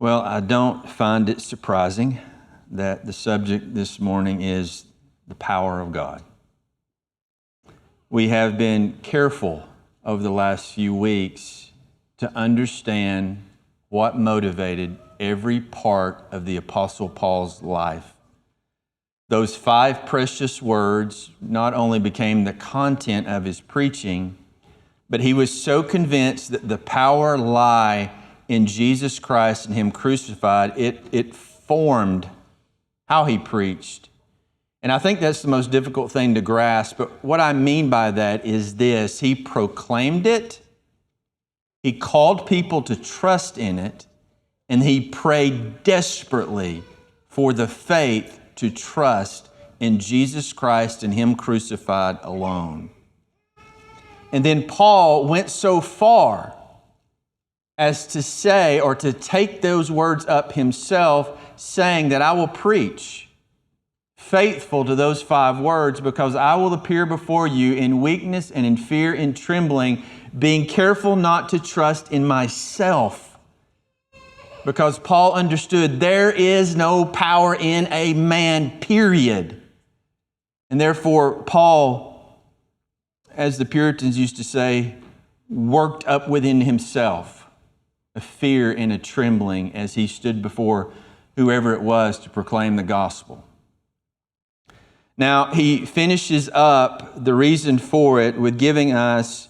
Well, I don't find it surprising that the subject this morning is the power of God. We have been careful over the last few weeks to understand what motivated every part of the Apostle Paul's life. Those 5 precious words not only became the content of his preaching, but he was so convinced that the power lay in Jesus Christ and Him crucified, it formed how he preached. And I think that's the most difficult thing to grasp. But what I mean by that is this: he proclaimed it, he called people to trust in it, and he prayed desperately for the faith to trust in Jesus Christ and Him crucified alone. And then Paul went so far as to say, or to take those words up himself, saying that I will preach faithful to those 5 words, because I will appear before you in weakness and in fear and trembling, being careful not to trust in myself. Because Paul understood there is no power in a man, period. And therefore, Paul, as the Puritans used to say, worked up within himself a fear and a trembling as he stood before whoever it was to proclaim the gospel. Now, he finishes up the reason for it with giving us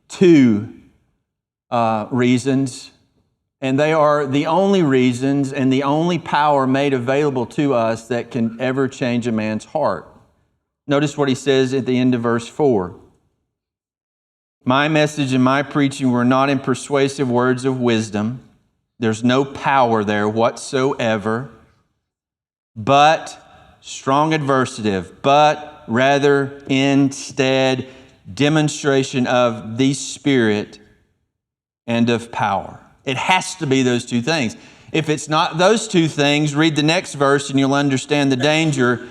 2 reasons, and they are the only reasons and the only power made available to us that can ever change a man's heart. Notice what he says at the end of verse 4. My message and my preaching were not in persuasive words of wisdom. There's no power there whatsoever, but strong adversative, but rather instead demonstration of the Spirit and of power. It has to be those 2 things. If it's not those 2 things, read the next verse and you'll understand the danger.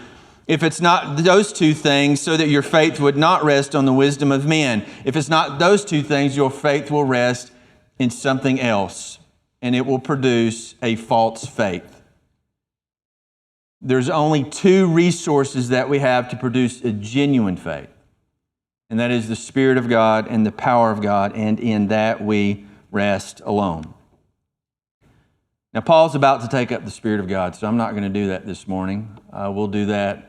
If it's not those 2 things, so that your faith would not rest on the wisdom of men. If it's not those 2 things, your faith will rest in something else, and it will produce a false faith. There's only 2 resources that we have to produce a genuine faith, and that is the Spirit of God and the power of God, and in that we rest alone. Now, Paul's about to take up the Spirit of God, so I'm not going to do that this morning. We'll do that.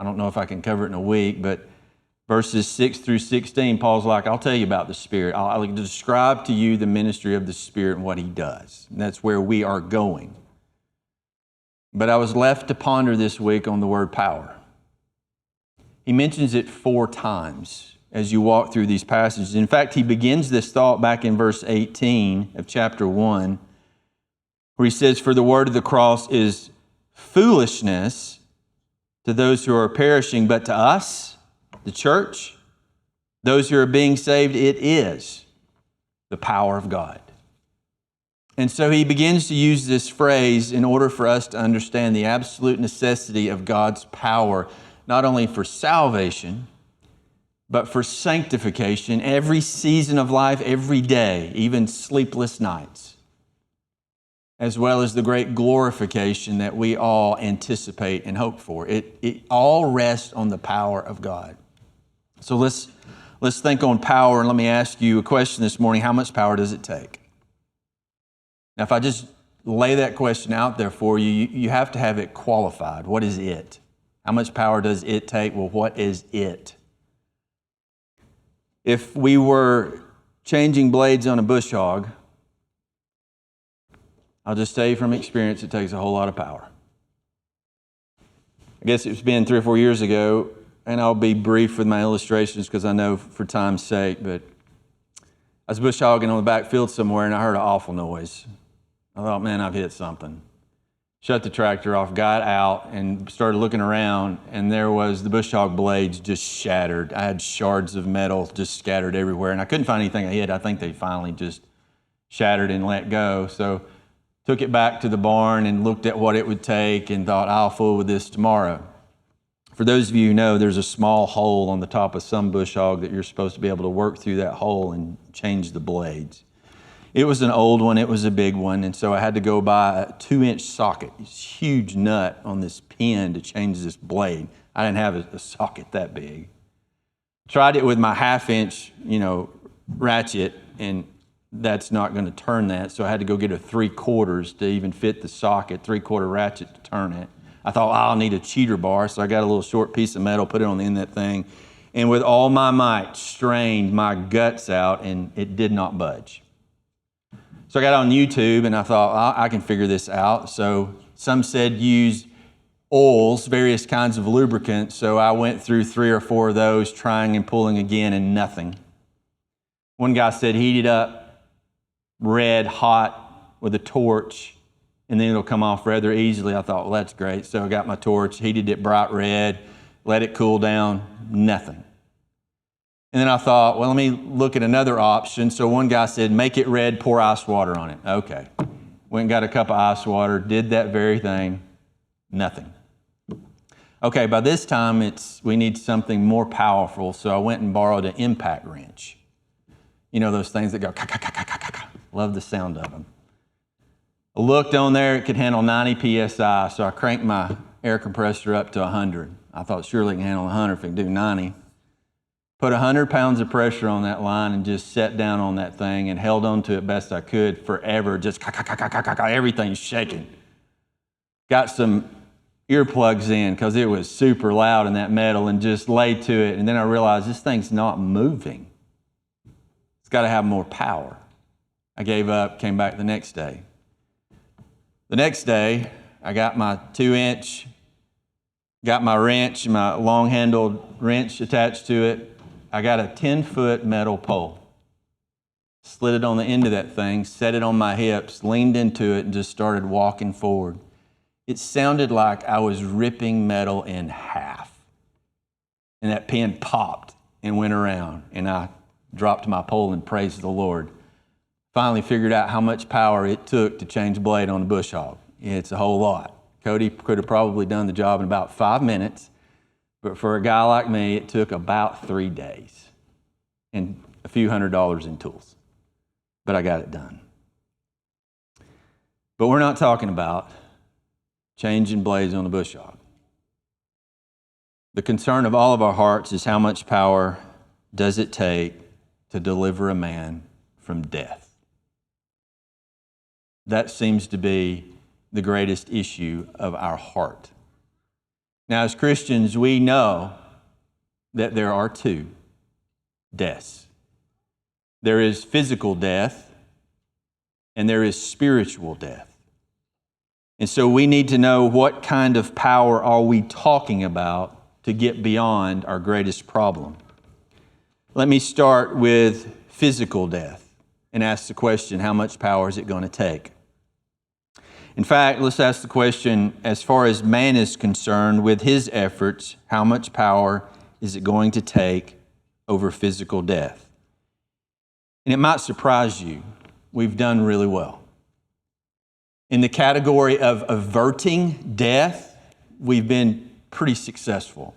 I don't know if I can cover it in a week, but verses 6 through 16, Paul's like, I'll tell you about the Spirit. I'll describe to you the ministry of the Spirit and what He does. And that's where we are going. But I was left to ponder this week on the word power. He mentions it 4 times as you walk through these passages. In fact, he begins this thought back in verse 18 of chapter 1, where he says, for the word of the cross is foolishness to those who are perishing, but to us, the church, those who are being saved, it is the power of God. And so he begins to use this phrase in order for us to understand the absolute necessity of God's power, not only for salvation, but for sanctification every season of life, every day, even sleepless nights, as well as the great glorification that we all anticipate and hope for. It all rests on the power of God. So let's think on power, and let me ask you a question this morning. How much power does it take? Now, if I just lay that question out there for you, you have to have it qualified. What is it? How much power does it take? Well, what is it? If we were changing blades on a bush hog, I'll just tell you from experience, it takes a whole lot of power. I guess it's been 3 or 4 years ago, and I'll be brief with my illustrations because I know for time's sake, but I was bush hogging on the back field somewhere, and I heard an awful noise. I thought, man, I've hit something. Shut the tractor off, got out, and started looking around, and there was the bush hog blades just shattered. I had shards of metal just scattered everywhere, and I couldn't find anything I hit. I think they finally just shattered and let go. So took it back to the barn and looked at what it would take and thought, I'll fool with this tomorrow. For those of you who know, there's a small hole on the top of some bush hog that you're supposed to be able to work through that hole and change the blades. It was an old one. It was a big one. And so I had to go buy a 2-inch socket, this huge nut on this pin to change this blade. I didn't have a socket that big. Tried it with my 1/2-inch, ratchet, and that's not going to turn that. So I had to go get a 3/4 to even fit the socket, 3/4 ratchet to turn it. I thought, I'll need a cheater bar. So I got a little short piece of metal, put it on the end of that thing, and with all my might, strained my guts out, and it did not budge. So I got on YouTube, and I thought, I can figure this out. So some said use oils, various kinds of lubricants. So I went through 3 or 4 of those, trying and pulling again, and nothing. One guy said heat it up red hot with a torch, and then it'll come off rather easily. I thought, well, that's great. So I got my torch, heated it bright red, let it cool down, nothing. And then I thought, well, let me look at another option. So one guy said, make it red, pour ice water on it. Okay. Went and got a cup of ice water, did that very thing, nothing. Okay, by this time, we need something more powerful, so I went and borrowed an impact wrench. You know those things that go, ka, ka, ka, ka, ka, ka, ka. Love the sound of them. I looked on there, it could handle 90 PSI, so I cranked my air compressor up to 100. I thought surely it can handle 100 if it can do 90. Put 100 pounds of pressure on that line and just sat down on that thing and held on to it best I could forever, just ka, ka, ka, ka, ka, ka, ka, everything's shaking. Got some earplugs in because it was super loud in that metal and just laid to it. And then I realized this thing's not moving. It's got to have more power. I gave up, came back the next day. The next day, I got my 2-inch, got my wrench, my long-handled wrench attached to it. I got a 10-foot metal pole. Slid it on the end of that thing, set it on my hips, leaned into it, and just started walking forward. It sounded like I was ripping metal in half. And that pin popped and went around, and I dropped my pole and praised the Lord. Finally figured out how much power it took to change a blade on a bush hog. It's a whole lot. Cody could have probably done the job in about 5 minutes, but for a guy like me, it took about 3 days and a few $100s in tools. But I got it done. But we're not talking about changing blades on the bush hog. The concern of all of our hearts is how much power does it take to deliver a man from death? That seems to be the greatest issue of our heart. Now, as Christians, we know that there are 2 deaths. There is physical death, and there is spiritual death. And so we need to know what kind of power are we talking about to get beyond our greatest problem. Let me start with physical death and ask the question, how much power is it going to take? In fact, let's ask the question, as far as man is concerned, with his efforts, how much power is it going to take over physical death? And it might surprise you, we've done really well. In the category of averting death, we've been pretty successful.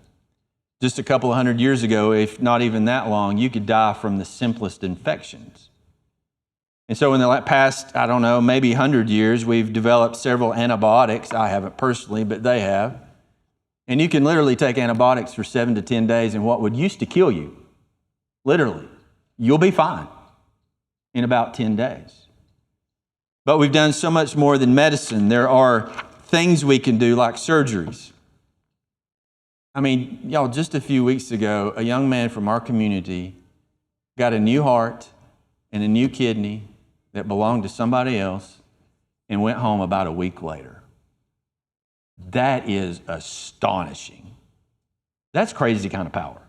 Just a couple of 100 years ago, if not even that long, you could die from the simplest infections. And so in the past, I don't know, maybe 100 years, we've developed several antibiotics. I haven't personally, but they have. And you can literally take antibiotics for 7 to 10 days, and what would used to kill you, literally, you'll be fine in about 10 days. But we've done so much more than medicine. There are things we can do like surgeries. I mean, y'all, just a few weeks ago, a young man from our community got a new heart and a new kidney that belonged to somebody else and went home about a week later. That is astonishing. That's crazy kind of power.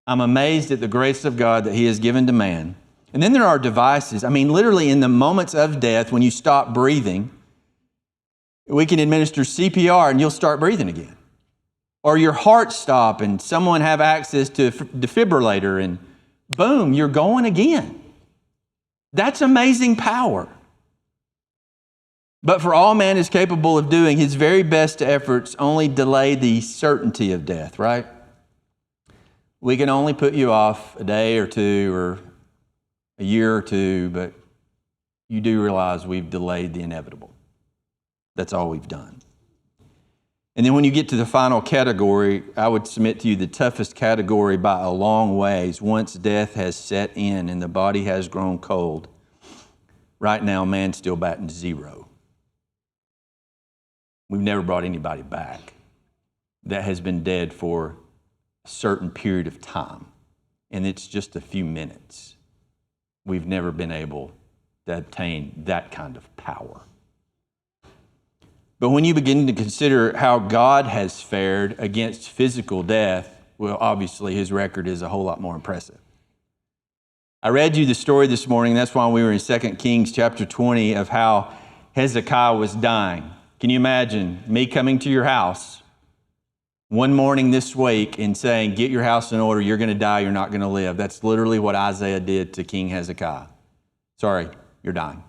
I'm amazed at the grace of God that He has given to man. And then there are devices. I mean, literally in the moments of death, when you stop breathing, we can administer CPR and you'll start breathing again. Or your heart stop and someone have access to a defibrillator and boom, you're going again. That's amazing power. But for all man is capable of doing, his very best efforts only delay the certainty of death, right? We can only put you off a day or two or a year or two, but you do realize we've delayed the inevitable. That's all we've done. And then when you get to the final category, I would submit to you the toughest category by a long ways, once death has set in and the body has grown cold. Right now, man's still batting 0. We've never brought anybody back that has been dead for a certain period of time, and it's just a few minutes. We've never been able to obtain that kind of power. But when you begin to consider how God has fared against physical death, well, obviously his record is a whole lot more impressive. I read you the story this morning. That's why we were in 2 Kings chapter 20 of how Hezekiah was dying. Can you imagine me coming to your house one morning this week and saying, get your house in order, you're going to die, you're not going to live? That's literally what Isaiah did to King Hezekiah. Sorry, you're dying.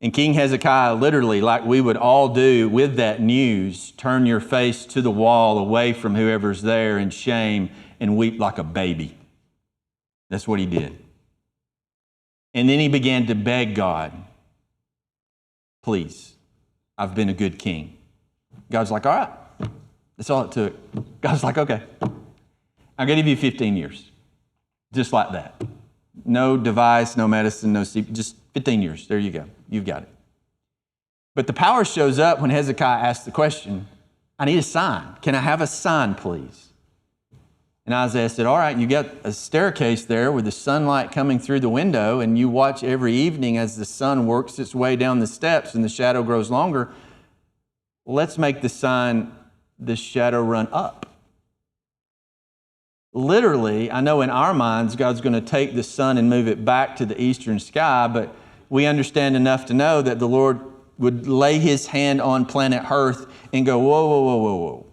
And King Hezekiah, literally, like we would all do with that news, turn your face to the wall away from whoever's there in shame and weep like a baby. That's what he did. And then he began to beg God, please, I've been a good king. God's like, all right, that's all it took. God's like, okay, I'm going to give you 15 years. Just like that. No device, no medicine, no secret, just 15 years. There you go. You've got it. But the power shows up when Hezekiah asks the question, I need a sign. Can I have a sign, please? And Isaiah said, all right, you got a staircase there with the sunlight coming through the window, and you watch every evening as the sun works its way down the steps and the shadow grows longer. Let's make the sign, the shadow run up. Literally, I know in our minds, God's going to take the sun and move it back to the eastern sky, but we understand enough to know that the Lord would lay his hand on planet Earth and go, whoa, whoa, whoa, whoa, whoa.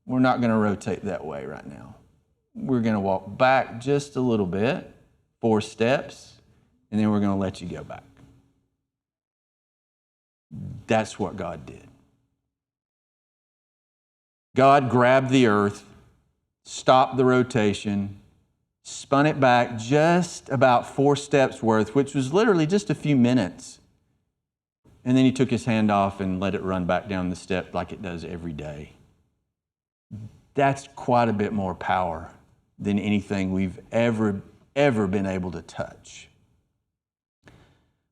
We're not going to rotate that way right now. We're going to walk back just a little bit, 4 steps, and then we're going to let you go back. That's what God did. God grabbed the earth, stopped the rotation, spun it back just about 4 steps worth, which was literally just a few minutes. And then he took his hand off and let it run back down the step like it does every day. That's quite a bit more power than anything we've ever been able to touch.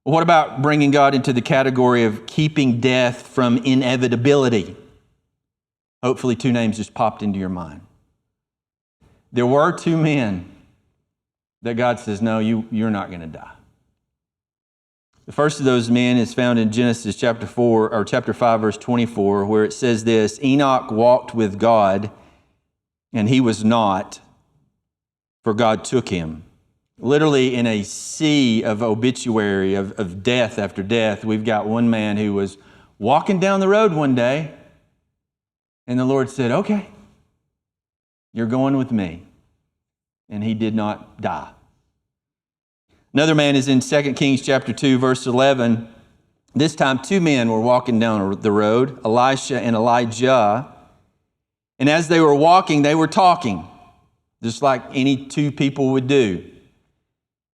Well, what about bringing God into the category of keeping death from inevitability? Hopefully 2 names just popped into your mind. There were 2 men that God says, no, you're not going to die. The first of those men is found in Genesis chapter 5, verse 24, where it says this, Enoch walked with God, and he was not, for God took him. Literally in a sea of obituary, of death after death, we've got one man who was walking down the road one day, and the Lord said, okay, you're going with me. And he did not die. Another man is in 2 Kings chapter 2, verse 11. This time 2 men were walking down the road, Elisha and Elijah. And as they were walking, they were talking, just like any 2 people would do.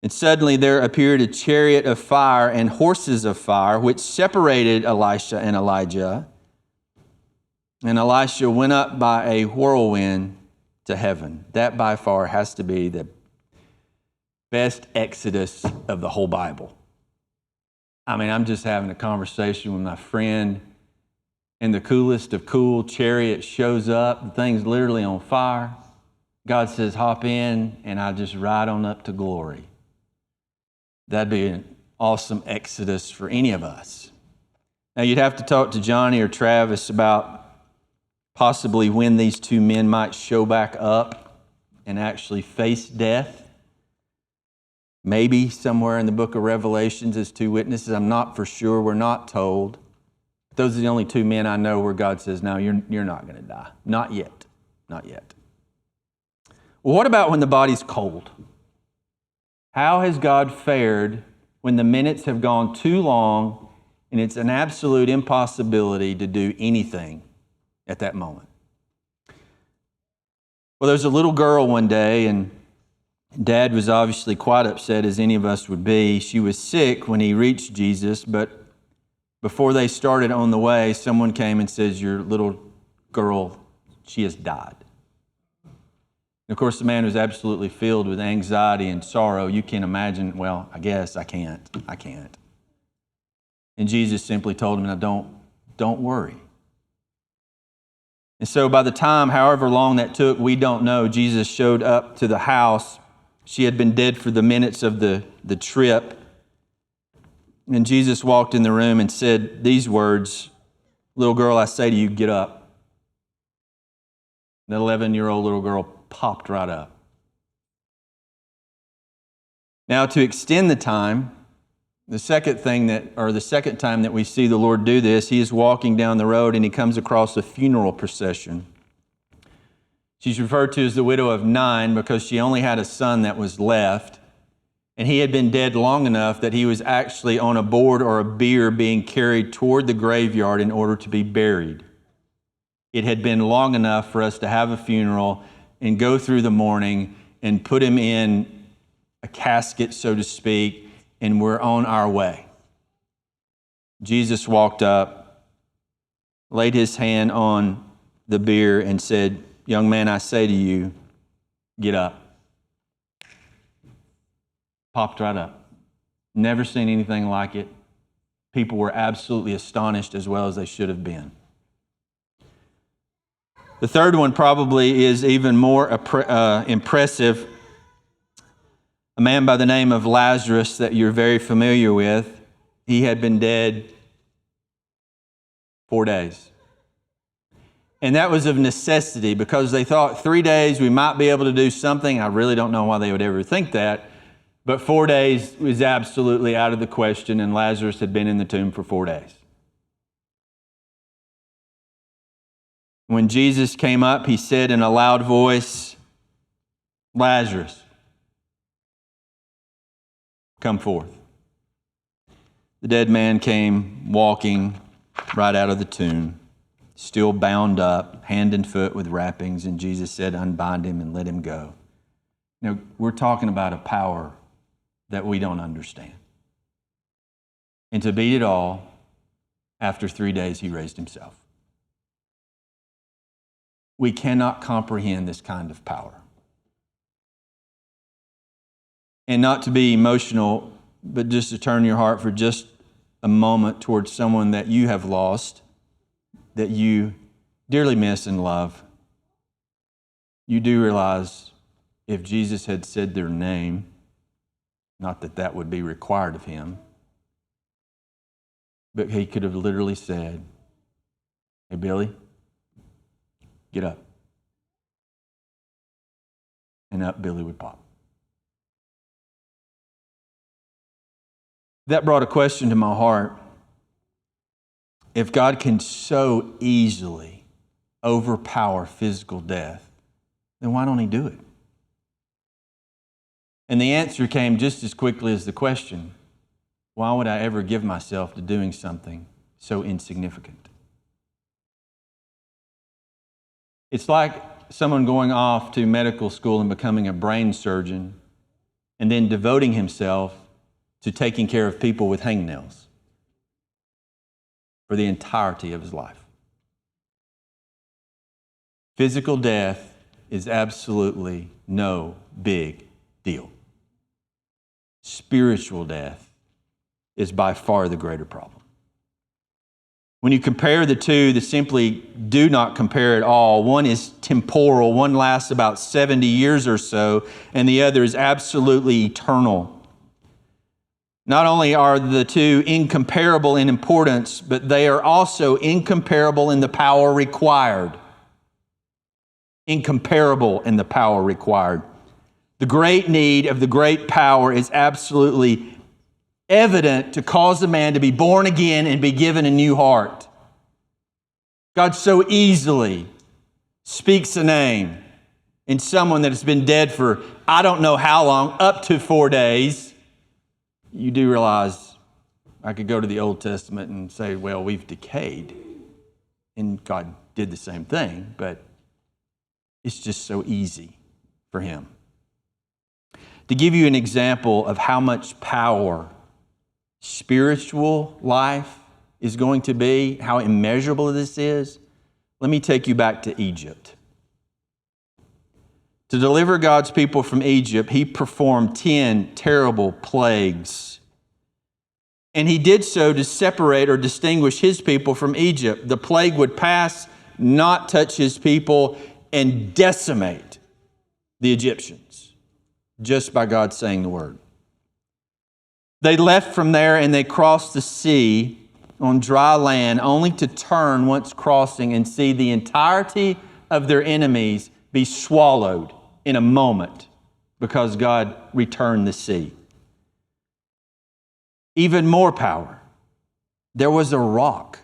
And suddenly there appeared a chariot of fire and horses of fire, which separated Elisha and Elijah. And Elisha went up by a whirlwind to heaven. That by far has to be the best exodus of the whole Bible. I mean, I'm just having a conversation with my friend, and the coolest of cool chariot shows up. The thing's literally on fire. God says, hop in, and I just ride on up to glory. That'd be an awesome exodus for any of us. Now, you'd have to talk to Johnny or Travis about possibly when these 2 men might show back up and actually face death. Maybe somewhere in the book of Revelations as 2 witnesses. I'm not for sure. We're not told. But those are the only 2 men I know where God says, no, you're not going to die. Not yet. Not yet. Well, what about when the body's cold? How has God fared when the minutes have gone too long and it's an absolute impossibility to do anything at that moment? Well, there's a little girl one day, and Dad was obviously quite upset, as any of us would be. She was sick when he reached Jesus, but before they started on the way, someone came and says, "Your little girl, she has died." And of course, the man was absolutely filled with anxiety and sorrow. You can imagine, well, I guess I can't. And Jesus simply told him, "Now don't worry." And so by the time, however long that took, we don't know, Jesus showed up to the house. She had been dead for the minutes of the trip. And Jesus walked in the room and said these words, "Little girl, I say to you, get up." The 11-year-old little girl popped right up. Now, to extend the time, the second time that we see the Lord do this, he is walking down the road and he comes across a funeral procession. She's referred to as the widow of Nain because she only had a son that was left, and he had been dead long enough that he was actually on a board or a bier being carried toward the graveyard in order to be buried. It had been long enough for us to have a funeral and go through the mourning and put him in a casket, so to speak, and we're on our way. Jesus walked up, laid his hand on the bier and said, "Young man, I say to you, get up." Popped right up. Never seen anything like it. People were absolutely astonished, as well as they should have been. The third one probably is even more impressive. A man by the name of Lazarus that you're very familiar with. He had been dead 4 days. And that was of necessity because they thought 3 days we might be able to do something. I really don't know why they would ever think that. But 4 days was absolutely out of the question, and Lazarus had been in the tomb for 4 days. When Jesus came up, he said in a loud voice, "Lazarus, come forth." The dead man came walking right out of the tomb, still bound up, hand and foot with wrappings, and Jesus said, "Unbind him and let him go." Now, we're talking about a power that we don't understand. And to beat it all, after 3 days, he raised himself. We cannot comprehend this kind of power. And not to be emotional, but just to turn your heart for just a moment towards someone that you have lost, that you dearly miss and love. You do realize if Jesus had said their name, not that that would be required of him, but he could have literally said, "Hey, Billy, get up." And up Billy would pop. That brought a question to my heart. If God can so easily overpower physical death, then why don't he do it? And the answer came just as quickly as the question. Why would I ever give myself to doing something so insignificant? It's like someone going off to medical school and becoming a brain surgeon and then devoting himself to taking care of people with hangnails for the entirety of his life. Physical death is absolutely no big deal. Spiritual death is by far the greater problem. When you compare the two, they simply do not compare at all. One is temporal, one lasts about 70 years or so, and the other is absolutely eternal. Not only are the two incomparable in importance, but they are also incomparable in the power required. Incomparable in the power required. The great need of the great power is absolutely evident to cause a man to be born again and be given a new heart. God so easily speaks a name in someone that has been dead for I don't know how long, up to 4 days. You do realize I could go to the Old Testament and say, well, we've decayed. And God did the same thing, but it's just so easy for him. To give you an example of how much power spiritual life is going to be, how immeasurable this is, let me take you back to Egypt. To deliver God's people from Egypt, He performed 10 terrible plagues. And He did so to separate or distinguish His people from Egypt. The plague would pass, not touch His people, and decimate the Egyptians just by God saying the word. They left from there and they crossed the sea on dry land, only to turn once crossing and see the entirety of their enemies be swallowed in a moment because God returned the sea. Even more power. There was a rock.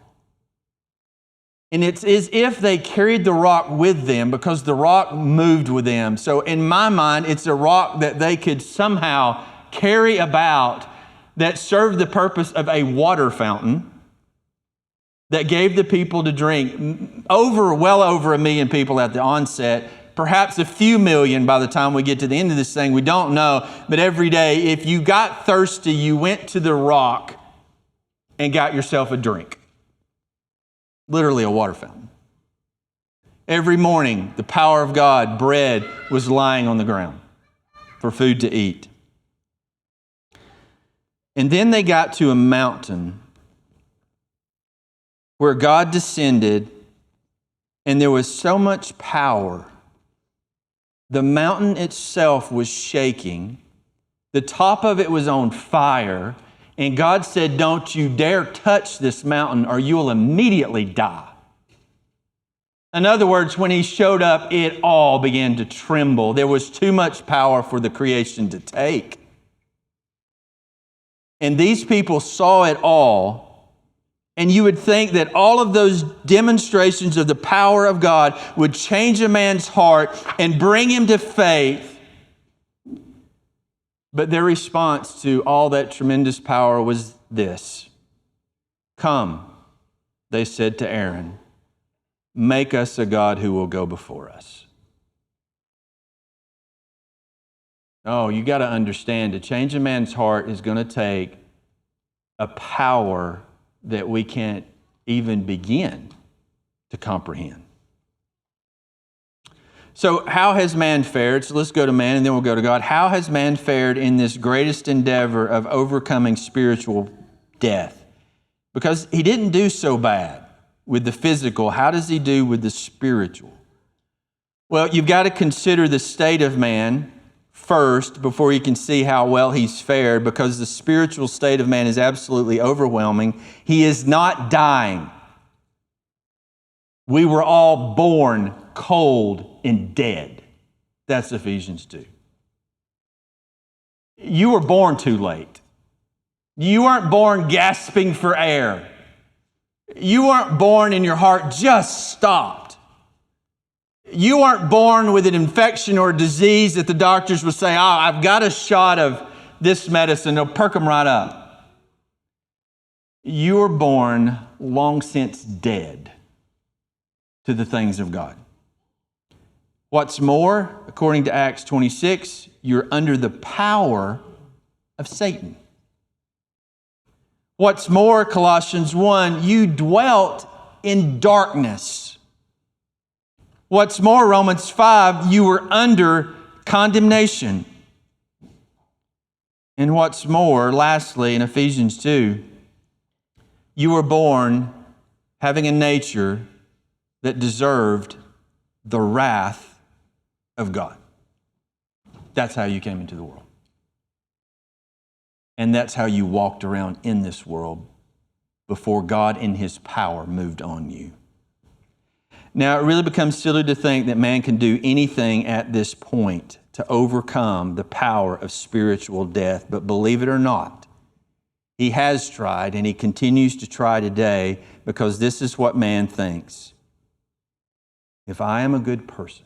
And it's as if they carried the rock with them because the rock moved with them. So in my mind, it's a rock that they could somehow carry about that served the purpose of a water fountain that gave the people to drink. Well over 1 million people at the onset, perhaps a few million by the time we get to the end of this thing. We don't know. But every day, if you got thirsty, you went to the rock and got yourself a drink. Literally a water fountain. Every morning, the power of God, bread was lying on the ground for food to eat. And then they got to a mountain where God descended, and there was so much power. The mountain itself was shaking. The top of it was on fire. And God said, "Don't you dare touch this mountain or you will immediately die." In other words, when He showed up, it all began to tremble. There was too much power for the creation to take. And these people saw it all. And you would think that all of those demonstrations of the power of God would change a man's heart and bring him to faith. But their response to all that tremendous power was this: "Come," they said to Aaron, "make us a God who will go before us." Oh, you got to understand, to change a man's heart is going to take a power that we can't even begin to comprehend. So how has man fared? So let's go to man and then we'll go to God. How has man fared in this greatest endeavor of overcoming spiritual death? Because he didn't do so bad with the physical. How does he do with the spiritual? Well, you've got to consider the state of man first before you can see how well he's fared, because the spiritual state of man is absolutely overwhelming. He is not dying. We were all born cold and dead. That's Ephesians 2. You were born too late. You weren't born gasping for air. You weren't born and your heart just stopped. You weren't born with an infection or a disease that the doctors would say, I've got a shot of this medicine, it'll perk them right up. You were born long since dead to the things of God. What's more, according to Acts 26, you're under the power of Satan. What's more, Colossians 1, you dwelt in darkness. What's more, Romans 5, you were under condemnation. And what's more, lastly, in Ephesians 2, you were born having a nature that deserved the wrath of God. That's how you came into the world. And that's how you walked around in this world before God in His power moved on you. Now, it really becomes silly to think that man can do anything at this point to overcome the power of spiritual death. But believe it or not, he has tried and he continues to try today, because this is what man thinks. If I am a good person,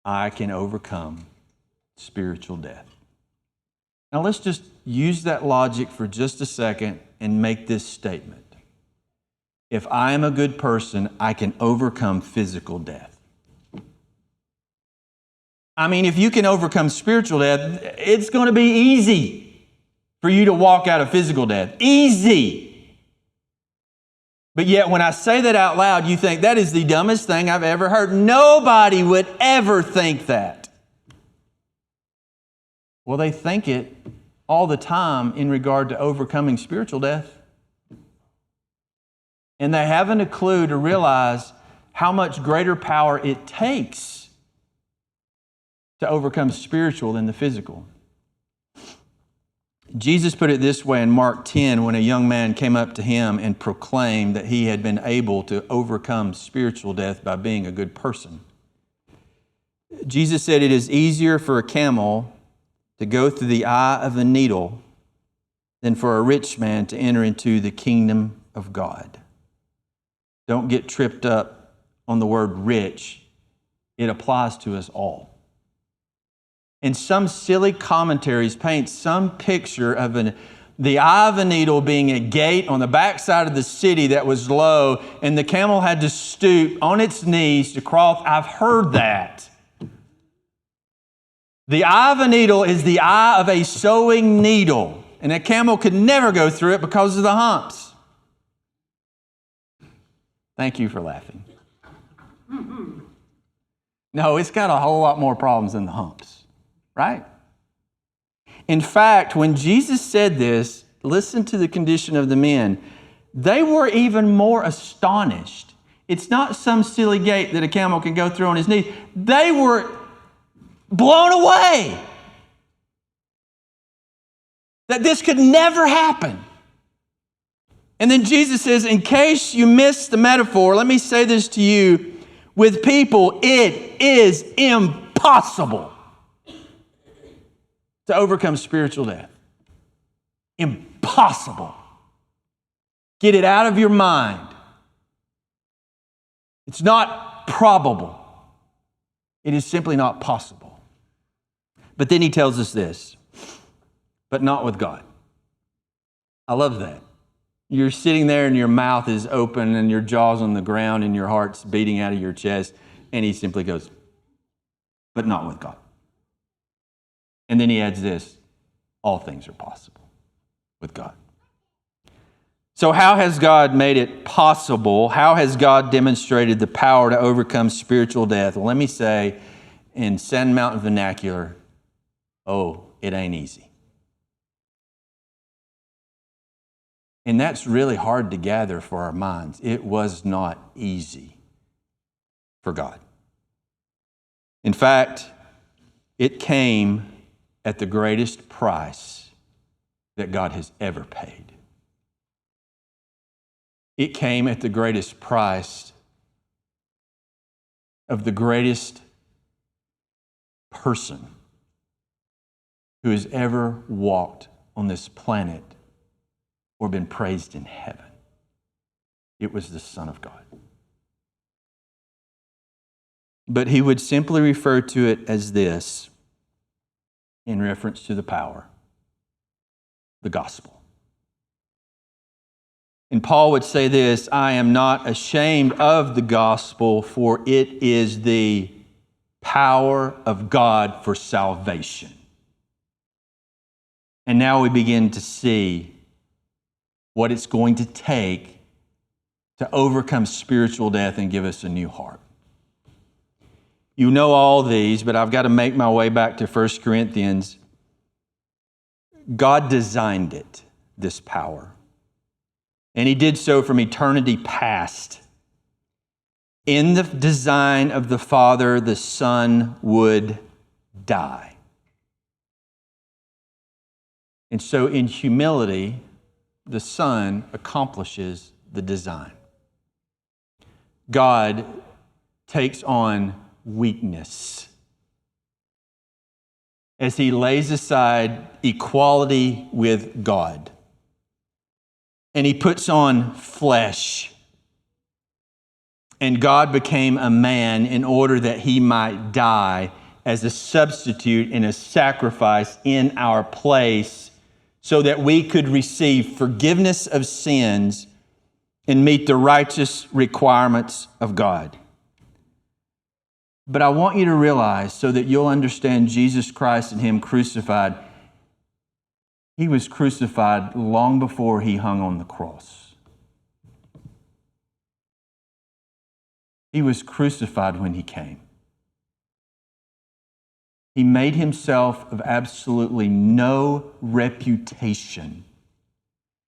I can overcome spiritual death. Now let's just use that logic for just a second and make this statement. If I am a good person, I can overcome physical death. I mean, if you can overcome spiritual death, it's going to be easy for you to walk out of physical death. Easy. But yet when I say that out loud, you think that is the dumbest thing I've ever heard. Nobody would ever think that. Well, they think it all the time in regard to overcoming spiritual death. And they haven't a clue to realize how much greater power it takes to overcome spiritual than the physical. Jesus put it this way in Mark 10 when a young man came up to him and proclaimed that he had been able to overcome spiritual death by being a good person. Jesus said, "It is easier for a camel to go through the eye of a needle than for a rich man to enter into the kingdom of God." Don't get tripped up on the word rich. It applies to us all. And some silly commentaries paint some picture of the eye of a needle being a gate on the backside of the city that was low, and the camel had to stoop on its knees to crawl. I've heard that. The eye of a needle is the eye of a sewing needle, and a camel could never go through it because of the humps. Thank you for laughing. No, it's got a whole lot more problems than the humps. Right? In fact, when Jesus said this, listen to the condition of the men. They were even more astonished. It's not some silly gate that a camel can go through on his knees. They were blown away that this could never happen. And then Jesus says, in case you missed the metaphor, let me say this to you. With people, it is impossible to overcome spiritual death. Impossible. Get it out of your mind. It's not probable. It is simply not possible. But then he tells us this, but not with God. I love that. You're sitting there and your mouth is open and your jaw's on the ground and your heart's beating out of your chest, and he simply goes, but not with God. And then he adds this, all things are possible with God. So how has God made it possible? How has God demonstrated the power to overcome spiritual death? Well, let me say in Sand Mountain vernacular, oh, it ain't easy. And that's really hard to gather for our minds. It was not easy for God. In fact, it came at the greatest price that God has ever paid. It came at the greatest price of the greatest person who has ever walked on this planet or been praised in heaven. It was the Son of God. But he would simply refer to it as this in reference to the power, the gospel. And Paul would say this, I am not ashamed of the gospel, for it is the power of God for salvation. And now we begin to see what it's going to take to overcome spiritual death and give us a new heart. You know all these, but I've got to make my way back to 1 Corinthians. God designed it, this power. And he did so from eternity past. In the design of the Father, the Son would die. And so in humility, the Son accomplishes the design. God takes on weakness as he lays aside equality with God. And he puts on flesh. And God became a man in order that he might die as a substitute and a sacrifice in our place so that we could receive forgiveness of sins and meet the righteous requirements of God. But I want you to realize, so that you'll understand Jesus Christ and Him crucified, He was crucified long before He hung on the cross. He was crucified when He came. He made Himself of absolutely no reputation.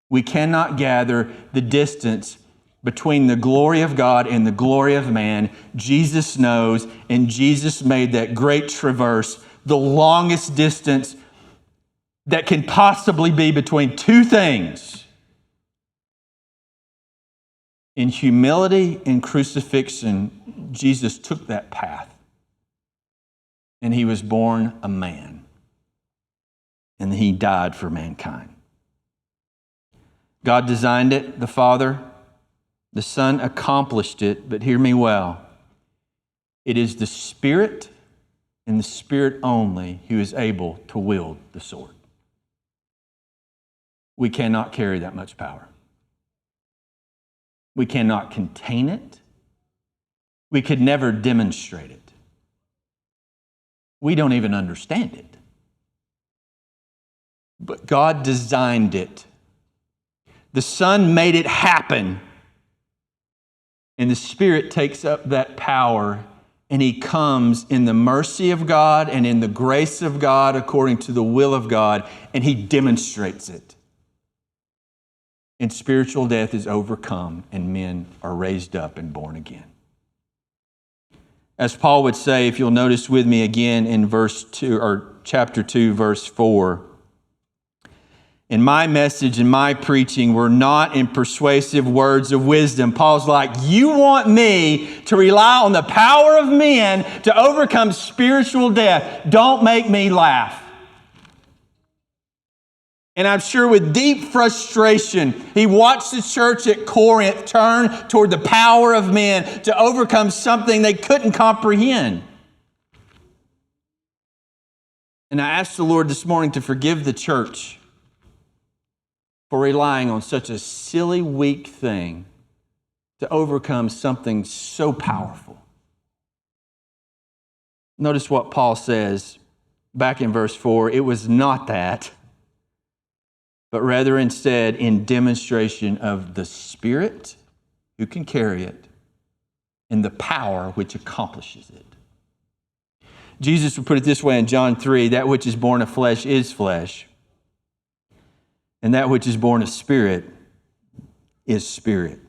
We cannot gather the distance between the glory of God and the glory of man. Jesus knows, and Jesus made that great traverse, the longest distance that can possibly be between two things. In humility and crucifixion, Jesus took that path. And He was born a man. And He died for mankind. God designed it, the Father. The Son accomplished it, but hear me well. It is the Spirit and the Spirit only who is able to wield the sword. We cannot carry that much power. We cannot contain it. We could never demonstrate it. We don't even understand it. But God designed it. The Son made it happen. And the Spirit takes up that power, and He comes in the mercy of God and in the grace of God according to the will of God, and He demonstrates it. And spiritual death is overcome, and men are raised up and born again. As Paul would say, if you'll notice with me again in verse 2 or chapter 2, verse 4, and my message and my preaching were not in persuasive words of wisdom. Paul's like, you want me to rely on the power of men to overcome spiritual death. Don't make me laugh. And I'm sure with deep frustration, he watched the church at Corinth turn toward the power of men to overcome something they couldn't comprehend. And I asked the Lord this morning to forgive the church for relying on such a silly, weak thing to overcome something so powerful. Notice what Paul says back in verse 4. It was not that, but rather instead in demonstration of the Spirit who can carry it and the power which accomplishes it. Jesus would put it this way in John 3, that which is born of flesh is flesh, and that which is born of spirit is spirit.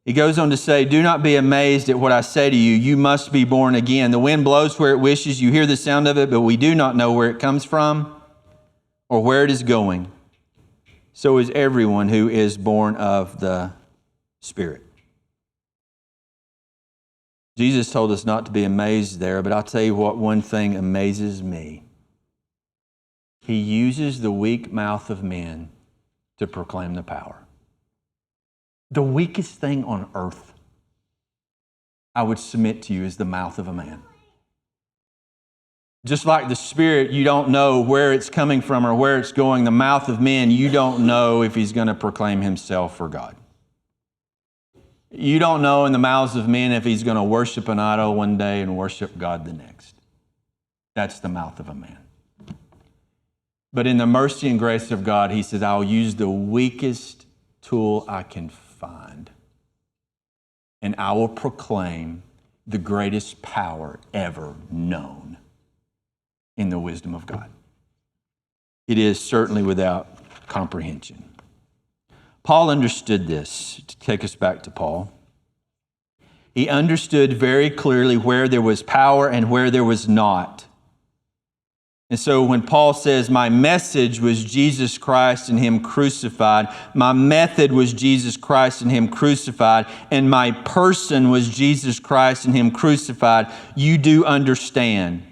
He goes on to say, do not be amazed at what I say to you. You must be born again. The wind blows where it wishes. You hear the sound of it, but we do not know where it comes from or where it is going. So is everyone who is born of the Spirit. Jesus told us not to be amazed there, but I'll tell you what, one thing amazes me. He uses the weak mouth of men to proclaim the power. The weakest thing on earth, I would submit to you, is the mouth of a man. Just like the Spirit, you don't know where it's coming from or where it's going. The mouth of men, you don't know if he's going to proclaim himself for God. You don't know in the mouths of men if he's going to worship an idol one day and worship God the next. That's the mouth of a man. But in the mercy and grace of God, he says, I'll use the weakest tool I can find, and I will proclaim the greatest power ever known in the wisdom of God. It is certainly without comprehension. Paul understood this. To take us back to Paul, he understood very clearly where there was power and where there was not. And so when Paul says, my message was Jesus Christ and Him crucified, my method was Jesus Christ and Him crucified, and my person was Jesus Christ and Him crucified, you do understand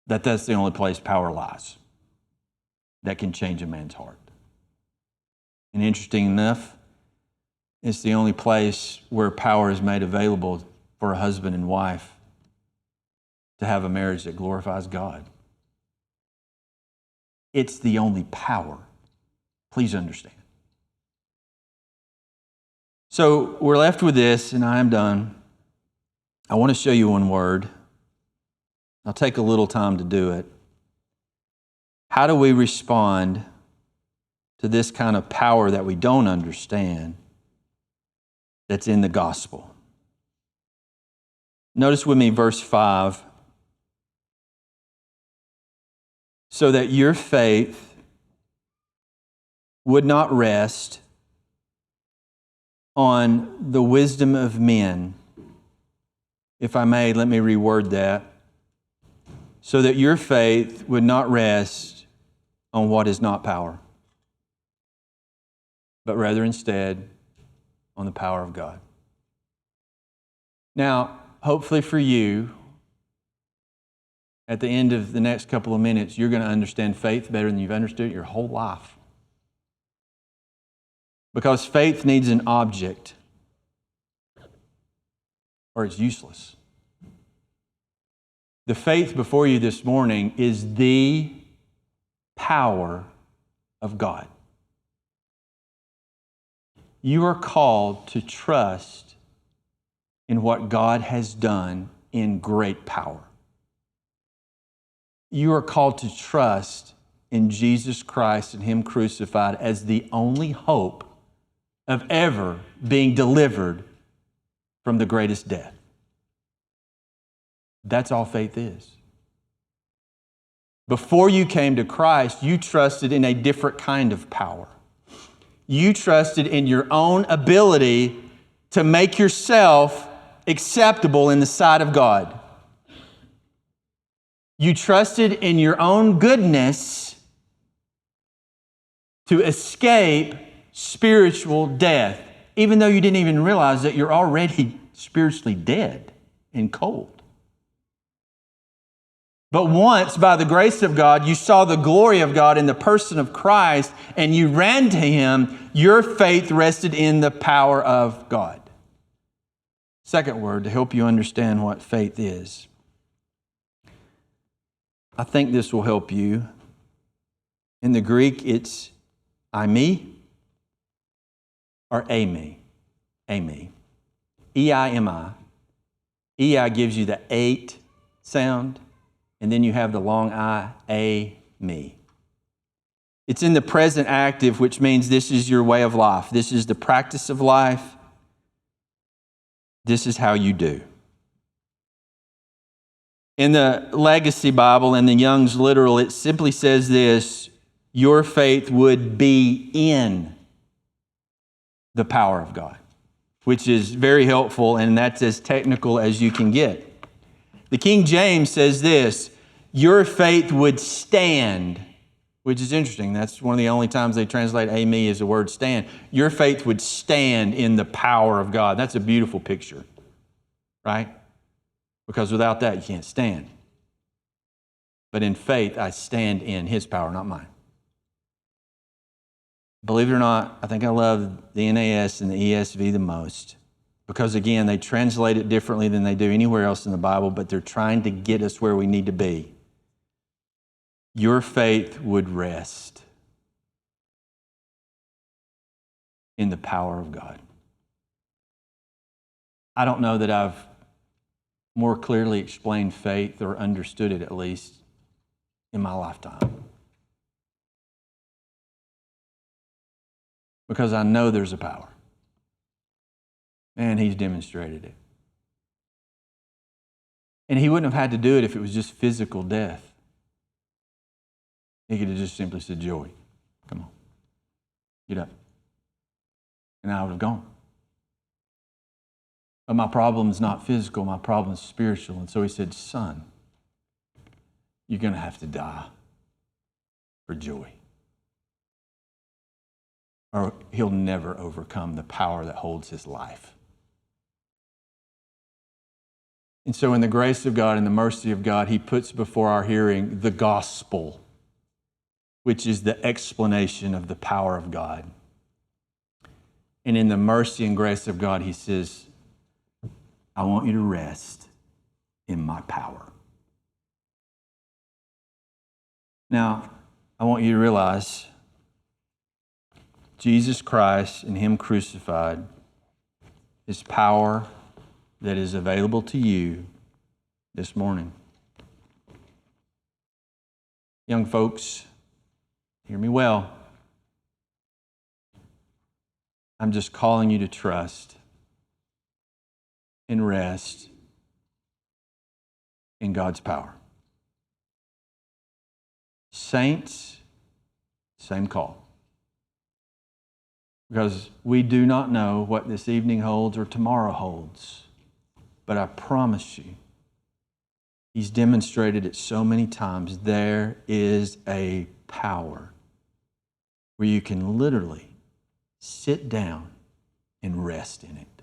that that's the only place power lies that can change a man's heart. And interesting enough, it's the only place where power is made available for a husband and wife to have a marriage that glorifies God. It's the only power. Please understand. So we're left with this, and I am done. I want to show you one word. I'll take a little time to do it. How do we respond to this kind of power that we don't understand that's in the gospel? Notice with me verse 5. So that your faith would not rest on the wisdom of men. If I may, let me reword that. So that your faith would not rest on what is not power, but rather instead on the power of God. Now, hopefully for you, at the end of the next couple of minutes, you're going to understand faith better than you've understood it your whole life. Because faith needs an object, or it's useless. The faith before you this morning is the power of God. You are called to trust in what God has done in great power. You are called to trust in Jesus Christ and Him crucified as the only hope of ever being delivered from the greatest death. That's all faith is. Before you came to Christ, you trusted in a different kind of power. You trusted in your own ability to make yourself acceptable in the sight of God. You trusted in your own goodness to escape spiritual death, even though you didn't even realize that you're already spiritually dead and cold. But once, by the grace of God, you saw the glory of God in the person of Christ and you ran to Him, your faith rested in the power of God. Second word to help you understand what faith is. I think this will help you. In the Greek, it's eimi or eimi. Eimi. E-I-M-I. E-I gives you the 8 sound, and then you have the long I, a-me. It's in the present active, which means this is your way of life. This is the practice of life. This is how you do. In the Legacy Bible and the Young's Literal, it simply says this: your faith would be in the power of God, which is very helpful, and that's as technical as you can get. The King James says this: your faith would stand, which is interesting. That's one of the only times they translate eimi as the word stand. Your faith would stand in the power of God. That's a beautiful picture, right? Because without that, you can't stand. But in faith, I stand in His power, not mine. Believe it or not, I think I love the NAS and the ESV the most because, again, they translate it differently than they do anywhere else in the Bible, but they're trying to get us where we need to be. Your faith would rest in the power of God. I don't know that I've more clearly explained faith, or understood it at least, in my lifetime. Because I know there's a power. And He's demonstrated it. And He wouldn't have had to do it if it was just physical death. He could have just simply said, Joey, come on, get up. And I would have gone. But my problem's not physical, my problem's spiritual. And so He said, son, you're going to have to die for joy. Or He'll never overcome the power that holds his life. And so in the grace of God and the mercy of God, He puts before our hearing the gospel, which is the explanation of the power of God. And in the mercy and grace of God, He says, I want you to rest in my power. Now, I want you to realize Jesus Christ and Him crucified is power that is available to you this morning. Young folks, hear me well. I'm just calling you to trust and rest in God's power. Saints, same call. Because we do not know what this evening holds or tomorrow holds. But I promise you, He's demonstrated it so many times. There is a power where you can literally sit down and rest in it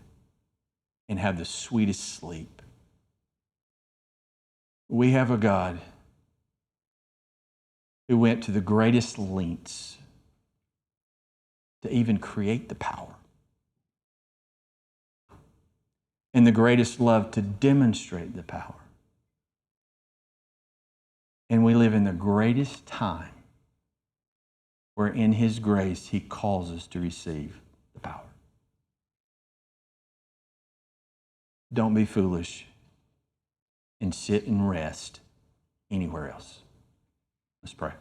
and have the sweetest sleep. We have a God who went to the greatest lengths to even create the power, and the greatest love to demonstrate the power. And we live in the greatest time where in His grace He calls us to receive the power. Don't be foolish and sit and rest anywhere else. Let's pray.